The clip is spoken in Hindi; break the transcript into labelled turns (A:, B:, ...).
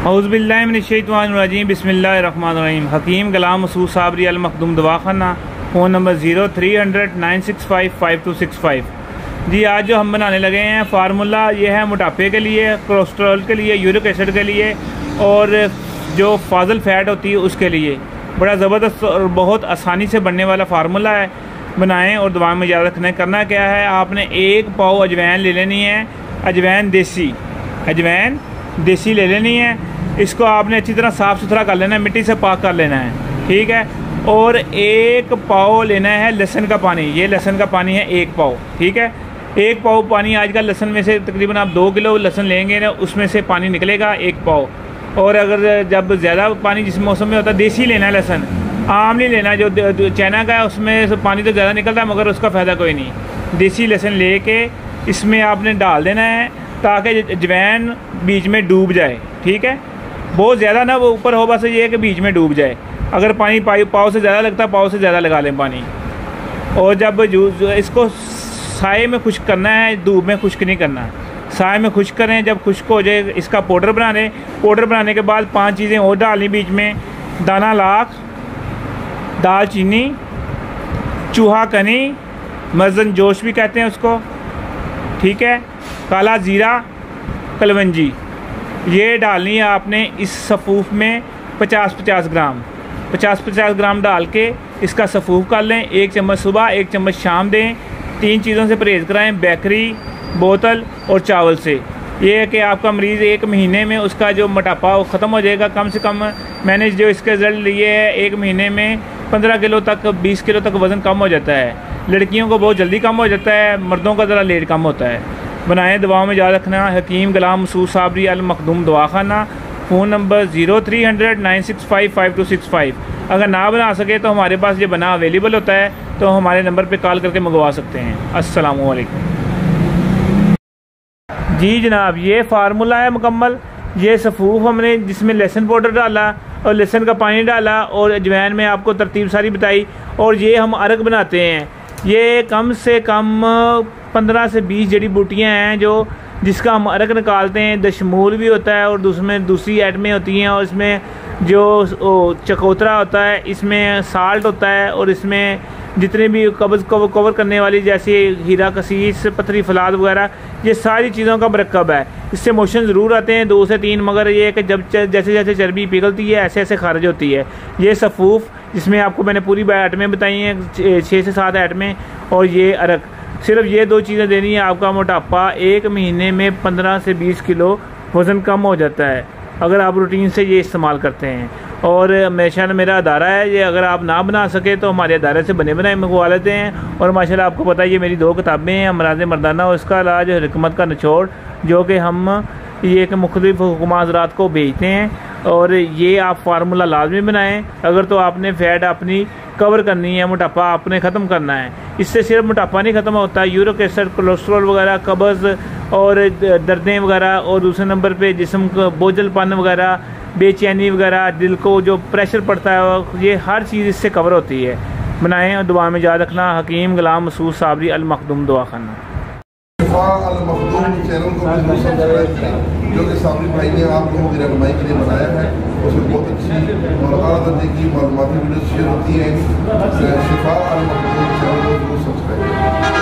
A: औज़ुबिल्लाहिमिनश्शैतानिर्रजीम बिस्मिल्लाहिर्रहमानिर्रहीम। हकीम गुलाम मसूद साबरी अल मखदूम दवाखाना, फ़ोन नंबर 0300 965 5265। जी, आज जो हम बनाने लगे हैं फार्मूला ये है मोटापे के लिए, कोलेस्ट्रॉल के लिए, यूरिक एसिड के लिए और जो फाजल फ़ैट होती है उसके लिए। बड़ा ज़बरदस्त और बहुत आसानी से बनने वाला फार्मूला है। बनाएं और दुआ में याद रखना है। करना क्या है, आपने 1 पाव अजवैन ले लेनी है। अजवैन देसी ले लेनी है। इसको आपने अच्छी तरह साफ़ सुथरा कर लेना है, मिट्टी से पाक कर लेना है, ठीक है। और 1 पाव लेना है लहसुन का पानी। ये लहसुन का पानी है 1 पाव, ठीक है। 1 पाव पानी, आजकल लहसुन में से तकरीबन आप 2 किलो लहसुन लेंगे ना, उसमें से पानी निकलेगा 1 पाव। और अगर जब ज़्यादा पानी जिस मौसम में होता है, देसी लेना है लहसुन, आम नहीं लेना जो चाइना का है, उसमें से पानी तो ज़्यादा निकलता है मगर उसका फ़ायदा कोई नहीं। देसी लहसुन लेके इसमें आपने डाल देना है ताकि अजवैन बीच में डूब जाए, ठीक है। बहुत ज़्यादा ना वो ऊपर हो, बस ये है कि बीच में डूब जाए। अगर पानी पाव से ज़्यादा लगता है, पाव से ज़्यादा लगा लें पानी। और जब इसको साए में खुश्क करना है, धूप में खुश्क नहीं करना। साए में खुश्क करें, जब खुश्क हो जाए इसका पाउडर बना लें। पाउडर बनाने के बाद 5 चीज़ें और डालनी बीच में: दाना लाख, दालचीनी, चूहा कनी, मर्जन जोश भी कहते हैं उसको, ठीक है, काला ज़ीरा, कलवंजी। ये डालनी है आपने इस सफ़ूफ में 50-50 ग्राम डाल के इसका सफ़ूफ कर लें। 1 चम्मच सुबह, 1 चम्मच शाम दें। 3 चीज़ों से परहेज़ कराएं, बेकरी, बोतल और चावल से। ये है कि आपका मरीज़ 1 महीने में उसका जो मोटापा वो ख़त्म हो जाएगा। कम से कम मैंने जो इसके रिज़ल्ट लिए है, 1 महीने में 15 किलो तक, 20 किलो तक वज़न कम हो जाता है। लड़कियों को बहुत जल्दी कम हो जाता है, मर्दों का ज़रा लेट कम होता है। बनाएं, दुआओं में याद रखना। हकीम गुलाम मसूद साबरी अल मखदूम दवाखाना, फ़ोन नंबर 0300 965 5265। अगर ना बना सके तो हमारे पास ये बना अवेलेबल होता है, तो हमारे नंबर पे कॉल करके मंगवा सकते हैं। अस्सलामु अलैकुम। जी जनाब, ये फार्मूला है मुकम्मल। ये सफ़ूफ हमने जिसमें लहसुन पाउडर डाला और लहसुन का पानी डाला और अजवैन में आपको तरतीब सारी बताई। और ये हम अरक बनाते हैं। ये कम से कम 15 से 20 जड़ी बूटियाँ हैं जिसका हम अरक निकालते हैं। दशमूल भी होता है और उसमें दूसरी आइटमें होती हैं। और इसमें जो चकोतरा होता है, इसमें साल्ट होता है और इसमें जितने भी कब्ज़ को कवर करने वाली जैसे हीरा कसीस, पथरी फलाद वगैरह, ये सारी चीज़ों का मरकब है। इससे मोशन ज़रूर आते हैं 2 से 3, मगर ये है कि जब जैसे जैसे चर्बी पिघलती है ऐसे ऐसे खारिज होती है। ये सफ़ूफ जिसमें आपको मैंने पूरी आइटमें बताई हैं, 6 से 7 आइटमें, और ये अरक। सिर्फ ये 2 चीज़ें देनी है, आपका मोटापा 1 महीने में 15 से 20 किलो वज़न कम हो जाता है अगर आप रूटीन से ये इस्तेमाल करते हैं। और हमेशा मेरा अदारा है ये, अगर आप ना बना सके तो हमारे अदारे से बने बनाए मंगवा लेते हैं। और माशाल्लाह आपको पता है ये मेरी 2 किताबें हैं, अमराज़ मर्दाना और इसका इलाज, हिकमत का निचोड़, जो कि हम ये एक मुख्तलिफ हुक्मा हज़रात को भेजते हैं। और ये आप फार्मूला लाजमी बनाएं अगर तो आपने फ़ैट अपनी कवर करनी है, मोटापा आपने ख़त्म करना है। इससे सिर्फ मोटापा नहीं ख़त्म होता, यूरिक एसिड, कोलेस्ट्रॉल वगैरह, कब्ज़ और दर्दें वगैरह, और दूसरे नंबर पे जिस्म का बोझलपन वगैरह, बेचैनी वगैरह, दिल को जो प्रेशर पड़ता है, ये हर चीज़ इससे कवर होती है। बनाएं और दुआ में याद रखना। हकीम गुलाम मसूद साबरी अल मखदूम दवाखाना।
B: चैनल को सब्सक्राइब करें, जो कि साबरी भाई ने आप लोगों की रहनुमाई के लिए बनाया है। उसमें बहुत अच्छी और आला दर्जे की मालूमाती वीडियो शेयर होती हैं। शिफा अल मखदूम चैनल को सब्सक्राइब करें।